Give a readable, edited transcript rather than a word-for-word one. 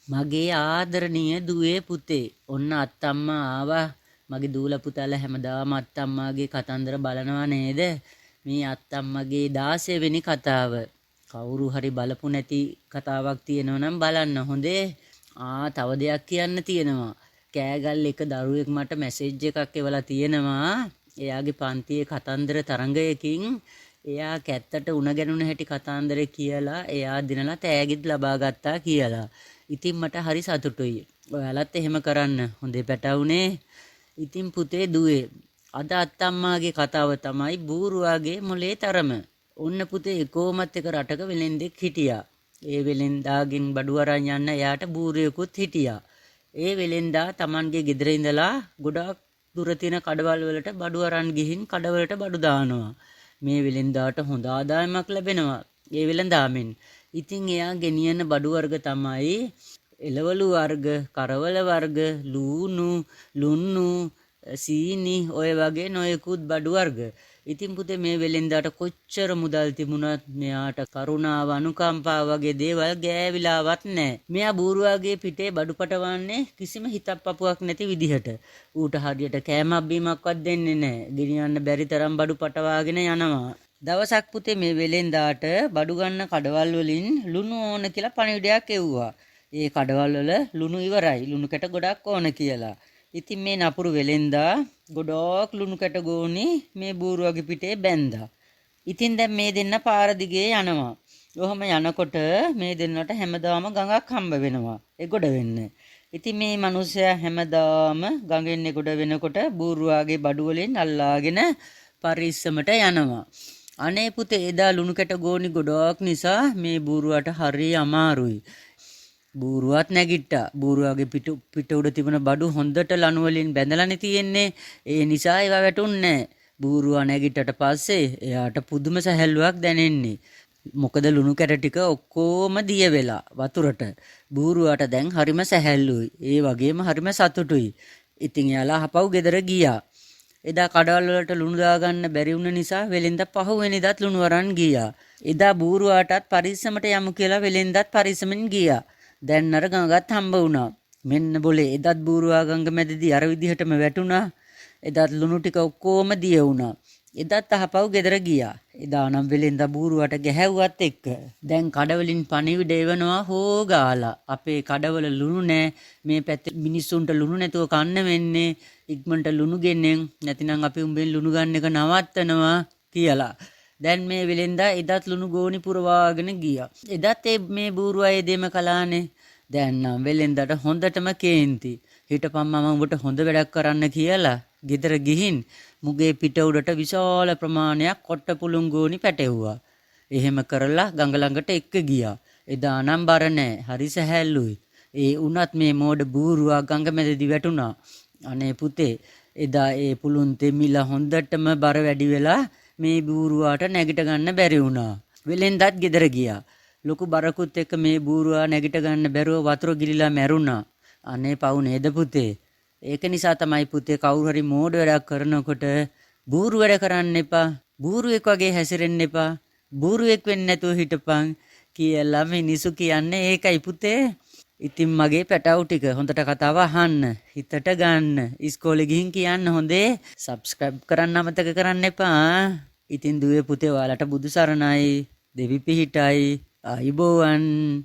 මගේ ආදරණීය දුවේ පුතේ ඔන්න අත්තම්මා ආවා. මගේ දූලා පුතාලා හැමදාම අත්තම්මාගේ කතන්දර බලනවා නේද? මේ අත්තම්මගේ 16 වෙනි කතාව. කවුරු හරි බලපු නැති කතාවක් තියෙනවා නම් බලන්න හොඳේ. තව දෙයක් කියන්න තියෙනවා. කෑගල් එක දරුවෙක් මට මැසේජ් එකක් එවලා තියෙනවා. එයාගේ පන්තියේ කතන්දර තරඟයකින් එයා කැත්තට උණ ගැනුන හැටි කතන්දරේ කියලා එයා දිනලා තෑගිත් ලබා ගත්තා කියලා. ඉතින් මට හරි සතුටුයි. ඔයාලත් එහෙම කරන්න. හොඳේ පැටවුනේ. ඉතින් පුතේ දුවේ අද අත්තම්මාගේ කතාව තමයි බූරුවාගේ මොලේ තරම. ඔන්න පුතේ කොහොමත් එක රටක වෙලෙන්දෙක් හිටියා. ඒ වෙලෙන්දාගෙන් බඩු අරන් යන්න එයාට බූරුවෙකුත් හිටියා. ඒ වෙලෙන්දා Tamanගේ ගෙදර ඉඳලා ගොඩාක් දුර තියෙන කඩවල් වලට බඩු අරන් ගිහින් කඩවලට බඩු දානවා. මේ වෙලෙන්දාට හොඳ ආදායමක් ලැබෙනවා. ඒ වෙලෙන්දාමෙන්. ඉතින් එයා ගෙනියන බඩු වර්ග තමයි එළවලු වර්ග, කරවල වර්ග, ලූණු, ලුන්නු, සීනි ඔය වගේ නොයෙකුත් බඩු වර්ග. ඉතින් පුතේ මේ වෙලෙන්දාට කොච්චර මුදල් තිබුණත් මෙයාට කරුණාව අනුකම්පාව වගේ දේවල් ගෑවිලාවත් නැහැ. මෙයා බූරුවාගේ පිටේ බඩු පටවන්නේ කිසිම හිතක් පපුවක් නැති විදිහට. ඌට හරියට කෑමක් බීමක්වත් දෙන්නේ නැහැ. ගෙනියන්න බැරි තරම් බඩු පටවාගෙන යනවා. දවසක් පුතේ මේ වෙලෙන්දාට බඩු ගන්න කඩවල් වලින් ලුණු ඕන කියලා පණිවිඩයක් එව්වා. ඒ කඩවල් වල ලුණු ඉවරයි. ලුණු කැට ගොඩක් ඕන කියලා. ඉතින් මේ නපුරු වෙලෙන්දා ගොඩක් ලුණු කැට ගෝනි මේ බූරුවගේ පිටේ බැන්දා. ඉතින් දැන් මේ දෙන්න පාර දිගේ යනවා. ඔහම යනකොට මේ දෙන්නට හැමදාම ගඟක් හම්බ වෙනවා. ඒ ගොඩ වෙන්න. ඉතින් මේ මිනිස්සයා හැමදාම ගඟෙන් ගොඩ වෙනකොට බූරුවාගේ බඩු වලින් අල්ලාගෙන පරිස්සමට යනවා. අනේ පුතේ එදා ලුණු කැට ගෝනි ගොඩක් නිසා මේ බූරුවාට හරි අමාරුයි. බූරුවත් නැගිට්ටා. බූරුවාගේ පිට උඩ තිබුණ බඩු හොඳට ලණු වලින් බැඳලානේ තියෙන්නේ. ඒ නිසා ඒවා වැටුන්නේ නැහැ. බූරුවා නැගිට්ටට පස්සේ එයාට පුදුම සැහැල්ලුවක් දැනෙන්නේ. මොකද ලුණු කැට ටික ඔක්කොම දිය වෙලා වතුරට. බූරුවාට දැන් හරිම සැහැල්ලුයි. ඒ වගේම හරිම සතුටුයි. ඉතින් එයාලා හපව් ගෙදර ගියා. එදා කඩවල් වලට ලුණු දාගන්න බැරි වුණ නිසා වෙලෙන්ද පහුවෙනිදාත් ලුණු අරන් ගියා. එදා බූරුවාටත් පරිස්සමට යමු කියලා වෙලෙන්දත් පරිස්සමෙන් ගියා. දැන් අර ගඟත් හම්බ වුණා. මෙන්න બોලේ එදත් බූරුවා ගඟ මැදදී අර විදිහටම වැටුණා. එදත් ලුණු ටික ඔක්කොම දිය වුණා. එදත් අහපව් ගෙදර ගියා. එදා නම් වෙලෙන්ද බූරුවාට ගැහැව්වත් එක්ක. දැන් කඩවලින් පණිවිඩ එවනවා හෝ ගාලා. අපේ කඩවල ලුණු නැහැ. මේ පැත්තේ මිනිස්සුන්ට ලුණු නැතුව කන්න වෙන්නේ. ඉක්මනට ලුණු ගෙන්නෙන් නැතිනම් අපි උඹෙන් ලුණු ගන්න එක නවත්තනවා කියලා. දැන් මේ වෙලෙන්දා එදත් ලුණු ගෝනි පුරවාගෙන ගියා. එදත් මේ බූරුවා ඒ දෙම කළානේ. දැන් නම් වෙලෙන්දාට හොඳටම කේන්ති. හිටපන් මම උඹට හොඳ වැඩක් කරන්න කියලා ගෙදර ගිහින් මුගේ පිට උඩට විශාල ප්‍රමාණයක් කොට්ට පුළුන් ගෝනි පැටෙව්වා. එහෙම කරලා ගඟ ළඟට එක්ක ගියා. එදා නම් බර නැහැ. හරි සැහැල්ලුයි. ඒ උනත් මේ මෝඩ බූරුවා ගඟ මැදදී වැටුණා. අනේ පුතේ එදා ඒ පුළුන් තෙමිලා හොඳටම බර වැඩි වෙලා මේ බූරුවාට නැගිට ගන්න බැරි වුණා. වෙලෙන්දත් ගෙදර ගියා. ලොකු බරකුත් එක්ක මේ බූරුවා නැගිට ගන්න බැරුව වතුර ගිලිලා මැරුණා. අනේ පව් නේද පුතේ. ඒක නිසා තමයි පුතේ කවුරු හරි මෝඩ වැඩක් කරනකොට බූරු වැඩ කරන්න එපා. බූරුවෙක් වගේ හැසිරෙන්න එපා. බූරුවෙක් වෙන්න නැතුව හිටපන් කියලා මිනිසු කියන්නේ ඒකයි පුතේ. ඉතින් මගේ පැටවු ටික හොඳට කතාව අහන්න, හිතට ගන්න, ඉස්කෝලේ ගිහින් කියන්න හොඳේ. subscribe කරන්න අමතක කරන්න එපා. ඉතින් දුවේ පුතේ ඔයාලට බුදු සරණයි, දෙවි පිහිටයි, ආයුබෝවන්.